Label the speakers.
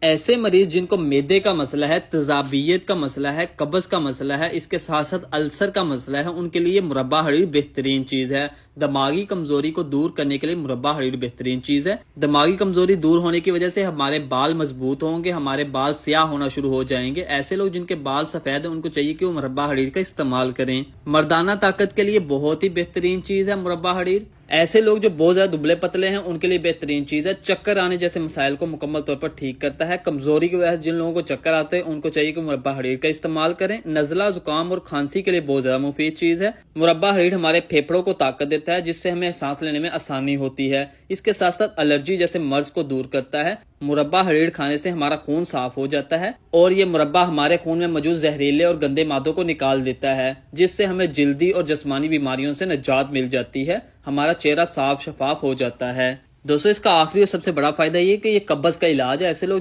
Speaker 1: ایسے مریض جن کو معدے کا مسئلہ ہے، تیزابیت کا مسئلہ ہے، قبض کا مسئلہ ہے، اس کے ساتھ ساتھ السر کا مسئلہ ہے، ان کے لیے مربع حریر بہترین چیز ہے۔ دماغی کمزوری کو دور کرنے کے لیے مربع حریر بہترین چیز ہے۔ دماغی کمزوری دور ہونے کی وجہ سے ہمارے بال مضبوط ہوں گے، ہمارے بال سیاہ ہونا شروع ہو جائیں گے۔ ایسے لوگ جن کے بال سفید ہیں ان کو چاہیے کہ وہ مربع حریر کا استعمال کریں۔ مردانہ طاقت کے لیے بہت ہی بہترین چیز ہے مربع حریر۔ ایسے لوگ جو بہت زیادہ دبلے پتلے ہیں ان کے لیے بہترین چیز ہے۔ چکر آنے جیسے مسائل کو مکمل طور پر ٹھیک کرتا ہے۔ کمزوری کی وجہ سے جن لوگوں کو چکر آتے ہیں ان کو چاہیے کہ مربع حریر کا استعمال کریں۔ نزلہ، زکام اور کھانسی کے لیے بہت زیادہ مفید چیز ہے۔ مربع حریر ہمارے پھیپھڑوں کو طاقت دیتا ہے جس سے ہمیں سانس لینے میں آسانی ہوتی ہے۔ اس کے ساتھ ساتھ الرجی جیسے مرض کو دور کرتا ہے۔ مربع حریر کھانے سے ہمارا خون صاف ہو جاتا ہے اور یہ مربع ہمارے خون میں موجود زہریلے اور گندے مادوں کو نکال دیتا ہے جس سے ہمیں جلدی اور جسمانی بیماریوں سے نجات مل جاتی ہے۔ ہمارا چہرہ صاف شفاف ہو جاتا ہے۔ دوستو اس کا آخری اور سب سے بڑا فائدہ یہ کہ یہ قبض کا علاج ہے۔ ایسے لوگ